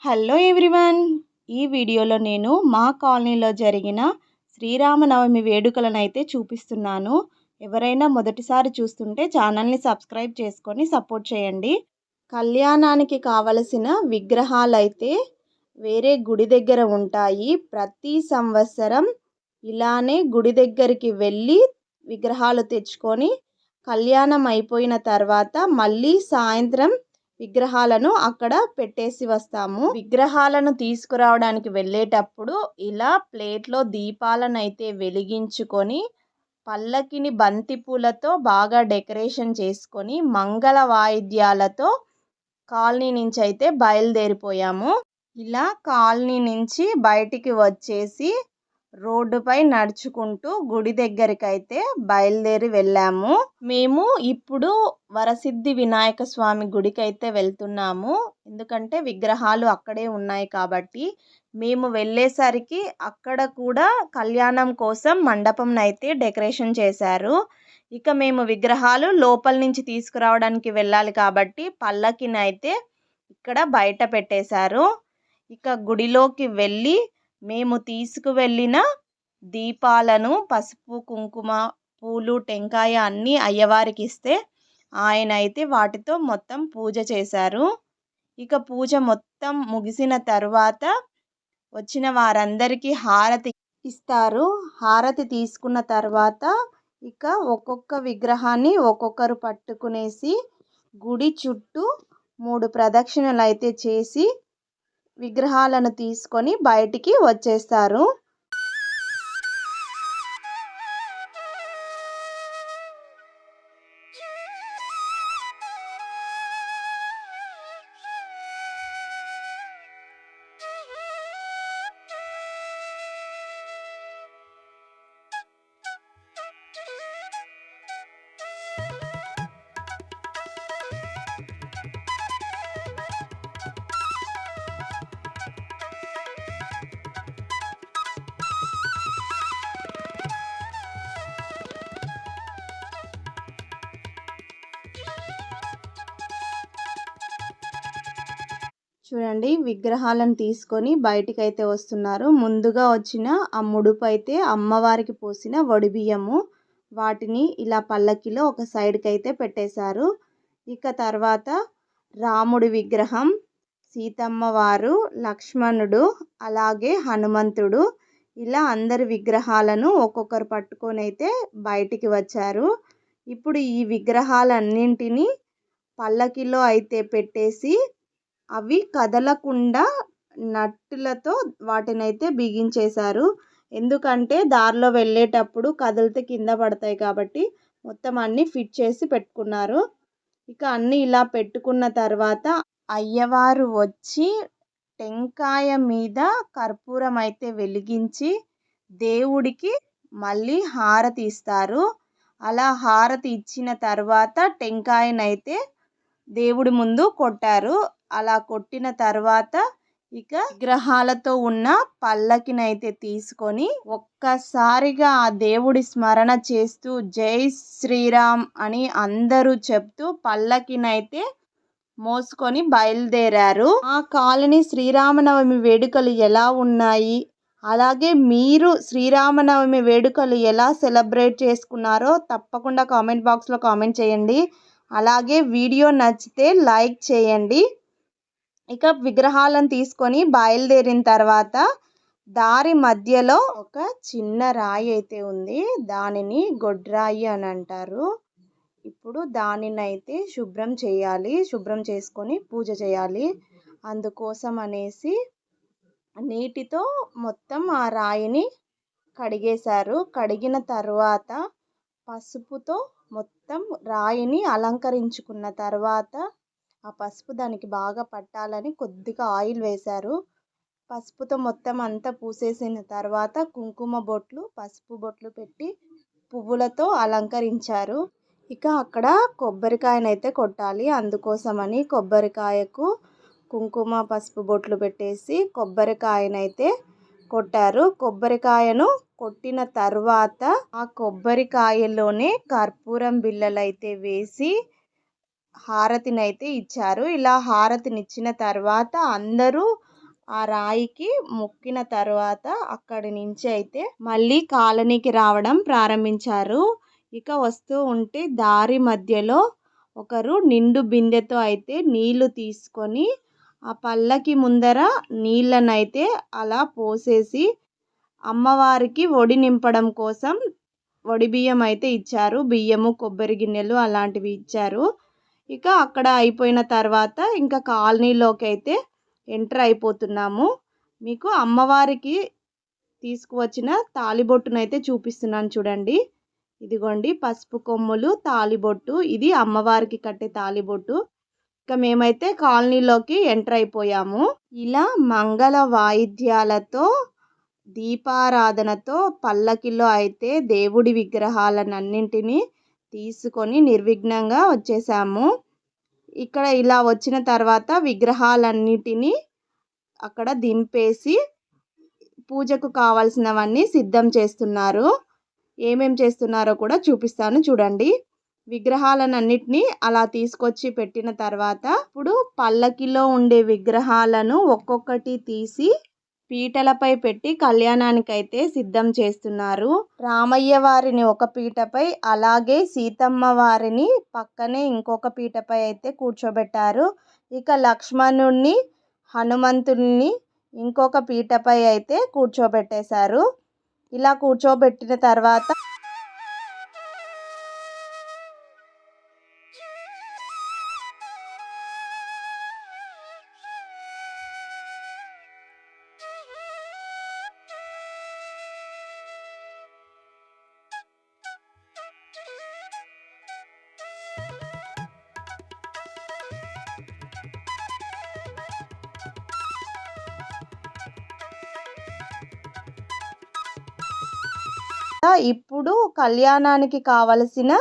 Hello everyone. ఈ వీడియోలో నేను మా కాలనీలో జరిగిన శ్రీరామనవమి వేడుకలను అయితే చూపిస్తున్నాను. ఎవరైనా మొదటిసారి చూస్తుంటే ఛానల్ని సబ్స్క్రైబ్ చేసుకొని సపోర్ట్ చేయండి. కళ్యాణానికి కావలసిన విగ్రహాలు అయితే వేరే గుడి దగ్గర ఉంటాయి. ప్రతి సంవత్సరం ఇలానే గుడి దగ్గరికి వెళ్ళి విగ్రహాలు తెచ్చుకొని కళ్యాణం అయిపోయిన తర్వాత మళ్ళీ సాయంత్రం విగ్రహాలను అక్కడ పెట్టేసి వస్తాము. విగ్రహాలను తీసుకురావడానికి వెళ్ళేటప్పుడు ఇలా ప్లేట్లో దీపాలను అయితే వెలిగించుకొని పల్లకిని బంతిపూలతో బాగా డెకరేషన్ చేసుకొని మంగళ వాయిద్యాలతో కాలనీ నుంచి అయితే బయలుదేరిపోయాము. ఇలా కాలనీ నుంచి బయటికి వచ్చేసి రోడ్డుపై నడుచుకుంటూ గుడి దగ్గరికి అయితే బయలుదేరి వెళ్ళాము. మేము ఇప్పుడు వరసిద్ధి వినాయక స్వామి గుడికి అయితే వెళ్తున్నాము. ఎందుకంటే విగ్రహాలు అక్కడే ఉన్నాయి కాబట్టి. మేము వెళ్ళేసరికి అక్కడ కూడా కళ్యాణం కోసం మండపం అయితే డెకరేషన్ చేశారు. ఇక మేము విగ్రహాలు లోపల నుంచి తీసుకురావడానికి వెళ్ళాలి కాబట్టి పల్లకిని అయితే ఇక్కడ బయట పెట్టేశారు. ఇక గుడిలోకి వెళ్ళి మేము తీసుకువెళ్ళిన దీపాలను పసుపు కుంకుమ పూలు టెంకాయ అన్నీ అయ్యవారికి ఇస్తే ఆయన అయితే వాటితో మొత్తం పూజ చేశారు. ఇక పూజ మొత్తం ముగిసిన తర్వాత వచ్చిన వారందరికీ హారతి ఇస్తారు. హారతి తీసుకున్న తర్వాత ఇక ఒక్కొక్క విగ్రహాన్ని ఒక్కొక్కరు పట్టుకునేసి గుడి చుట్టూ 3 ప్రదక్షిణలు అయితే చేసి విగ్రహాలను తీసుకొని బయటికి వచ్చేస్తారు. చూడండి, విగ్రహాలను తీసుకొని బయటికి అయితే వస్తున్నారు. ముందుగా వచ్చిన ఆ ముడుపు అయితే అమ్మవారికి పోసిన వడిబియ్యము. వాటిని ఇలా పల్లకిలో ఒక సైడ్కి అయితే పెట్టేశారు. ఇక తర్వాత రాముడి విగ్రహం, సీతమ్మ వారు, లక్ష్మణుడు, అలాగే హనుమంతుడు, ఇలా అందరి విగ్రహాలను ఒక్కొక్కరు పట్టుకొని అయితే బయటికి వచ్చారు. ఇప్పుడు ఈ విగ్రహాలన్నింటినీ పల్లకిలో అయితే పెట్టేసి అవి కదలకుండా నట్టులతో వాటినైతే బిగించేశారు. ఎందుకంటే దారిలో వెళ్ళేటప్పుడు కదిలితే కింద పడతాయి కాబట్టి మొత్తం అన్నీ ఫిట్ చేసి పెట్టుకున్నారు. ఇక అన్నీ ఇలా పెట్టుకున్న తర్వాత అయ్యవారు వచ్చి టెంకాయ మీద కర్పూరం అయితే వెలిగించి దేవుడికి మళ్ళీ హారతి ఇస్తారు. అలా హారతి ఇచ్చిన తర్వాత టెంకాయనైతే దేవుడి ముందు కొట్టారు. అలా కొట్టిన తర్వాత ఇక విగ్రహాలతో ఉన్న పల్లకినైతే తీసుకొని ఒక్కసారిగా ఆ దేవుడి స్మరణ చేస్తూ జై శ్రీరామ్ అని అందరూ చెప్తూ పల్లకినైతే మోసుకొని బయలుదేరారు. ఆ కాలనీ శ్రీరామనవమి వేడుకలు ఎలా ఉన్నాయి, అలాగే మీరు శ్రీరామనవమి వేడుకలు ఎలా సెలబ్రేట్ చేసుకున్నారో తప్పకుండా కామెంట్ బాక్స్లో కామెంట్ చేయండి. అలాగే వీడియో నచ్చితే లైక్ చేయండి. ఇక విగ్రహాలను తీసుకొని బయలుదేరిన తర్వాత దారి మధ్యలో ఒక చిన్న రాయి అయితే ఉంది. దానిని గొడ్రాయి అని అంటారు. ఇప్పుడు దానినైతే శుభ్రం చేయాలి. శుభ్రం చేసుకొని పూజ చేయాలి. అందుకోసం అనేసి నీటితో మొత్తం ఆ రాయిని కడిగేశారు. కడిగిన తర్వాత పసుపుతో మొత్తం రాయిని అలంకరించుకున్న తర్వాత ఆ పసుపు దానికి బాగా పట్టాలని కొద్దిగా ఆయిల్ వేశారు. పసుపుతో మొత్తం అంతా పూసేసిన తర్వాత కుంకుమ బొట్లు, పసుపు బొట్లు పెట్టి పువ్వులతో అలంకరించారు. ఇక అక్కడ కొబ్బరికాయనైతే కొట్టాలి. అందుకోసమని కొబ్బరికాయకు కుంకుమ పసుపు బొట్లు పెట్టేసి కొబ్బరికాయనైతే కొట్టారు. కొబ్బరికాయను కొట్టిన తర్వాత ఆ కొబ్బరికాయలోనే కర్పూరం బిళ్ళలైతే వేసి హారతినైతే ఇచ్చారు. ఇలా హారతినిచ్చిన తర్వాత అందరూ ఆ రాయికి మొక్కిన తర్వాత అక్కడి నుంచి అయితే మళ్ళీ కాలనీకి రావడం ప్రారంభించారు. ఇక వస్తూ ఉంటే దారి మధ్యలో ఒకరు నిండు బిందెతో అయితే నీళ్లు తీసుకొని ఆ పల్లకి ముందర నీళ్ళనైతే అలా పోసేసి అమ్మవారికి ఒడి నింపడం కోసం ఒడి బియ్యం అయితే ఇచ్చారు. బియ్యము, కొబ్బరి గిన్నెలు అలాంటివి ఇచ్చారు. ఇక అక్కడ అయిపోయిన తర్వాత ఇంకా కాలనీలోకి అయితే ఎంటర్ అయిపోతున్నాము. మీకు అమ్మవారికి తీసుకువచ్చిన తాళిబొట్టునైతే చూపిస్తున్నాను చూడండి. ఇదిగోండి పసుపు కొమ్ములు, తాళిబొట్టు. ఇది అమ్మవారికి కట్టే తాళిబొట్టు. ఇక మేమైతే కాలనీలోకి ఎంటర్ అయిపోయాము. ఇలా మంగళ వాయిద్యాలతో దీపారాధనతో పల్లకిలో అయితే దేవుడి విగ్రహాలన్నింటినీ తీసుకొని నిర్విఘ్నంగా వచ్చేసాము. ఇక్కడ ఇలా వచ్చిన తర్వాత విగ్రహాలన్నిటినీ అక్కడ దింపేసి పూజకు కావాల్సినవన్నీ సిద్ధం చేస్తున్నారు. ఏమేం చేస్తున్నారో కూడా చూపిస్తాను చూడండి. విగ్రహాలన్నిటినీ అలా తీసుకొచ్చి పెట్టిన తర్వాత ఇప్పుడు పల్లకిలో ఉండే విగ్రహాలను ఒక్కొక్కటి తీసి పీటలపై పెట్టి కళ్యాణానికైతే సిద్ధం చేస్తున్నారు. రామయ్య వారిని ఒక పీటపై, అలాగే సీతమ్మ వారిని పక్కనే ఇంకొక పీటపై అయితే కూర్చోబెట్టారు. ఇక లక్ష్మణుణ్ణి, హనుమంతుడిని ఇంకొక పీటపై అయితే కూర్చోబెట్టేశారు. ఇలా కూర్చోబెట్టిన తర్వాత ఇప్పుడు కళ్యాణానికి కావలసిన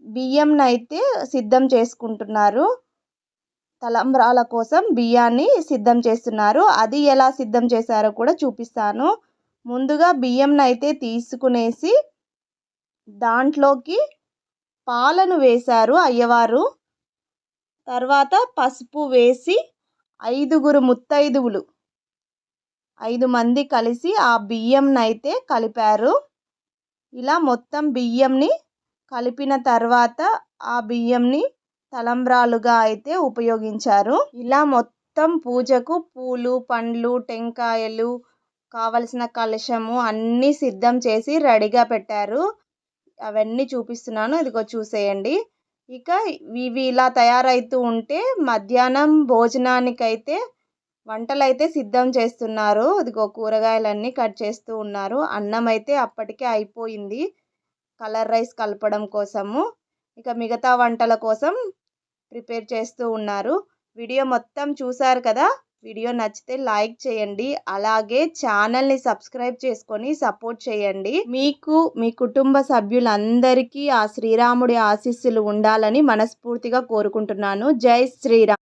బియ్యంనైతే సిద్ధం చేసుకుంటున్నారు. తలంబ్రాల కోసం బియ్యాన్ని సిద్ధం చేస్తున్నారు. అది ఎలా సిద్ధం చేశారో కూడా చూపిస్తాను. ముందుగా బియ్యంనైతే తీసుకునేసి దాంట్లోకి పాలను వేశారు అయ్యవారు. తర్వాత పసుపు వేసి 5 ముత్తైదువులు 5 మంది కలిసి ఆ బియ్యంనైతే కలిపారు. ఇలా మొత్తం బియ్యంని కలిపిన తర్వాత ఆ బియ్యంని తలంబ్రాలుగా అయితే ఉపయోగించారు. ఇలా మొత్తం పూజకు పూలు, పండ్లు, టెంకాయలు, కావలసిన కలశము అన్నీ సిద్ధం చేసి రెడీగా పెట్టారు. అవన్నీ చూపిస్తున్నాను, ఇదిగో చూసేయండి. ఇక ఇవి ఇలా తయారైతూ ఉంటే మధ్యాహ్నం భోజనానికైతే వంటలైతే సిద్ధం చేస్తున్నారు. ఇదిగో కూరగాయలన్నీ కట్ చేస్తూ ఉన్నారు. అన్నం అయితే అప్పటికే అయిపోయింది కలర్ రైస్ కలపడం కోసము. ఇక మిగతా వంటల కోసం ప్రిపేర్ చేస్తూ ఉన్నారు. వీడియో మొత్తం చూసారు కదా. వీడియో నచ్చితే లైక్ చేయండి, అలాగే ఛానల్ని సబ్స్క్రైబ్ చేసుకొని సపోర్ట్ చేయండి. మీకు మీ కుటుంబ సభ్యులందరికీ ఆ శ్రీరాముడి ఆశీస్సులు ఉండాలని మనస్ఫూర్తిగా కోరుకుంటున్నాను. జై శ్రీరామ్.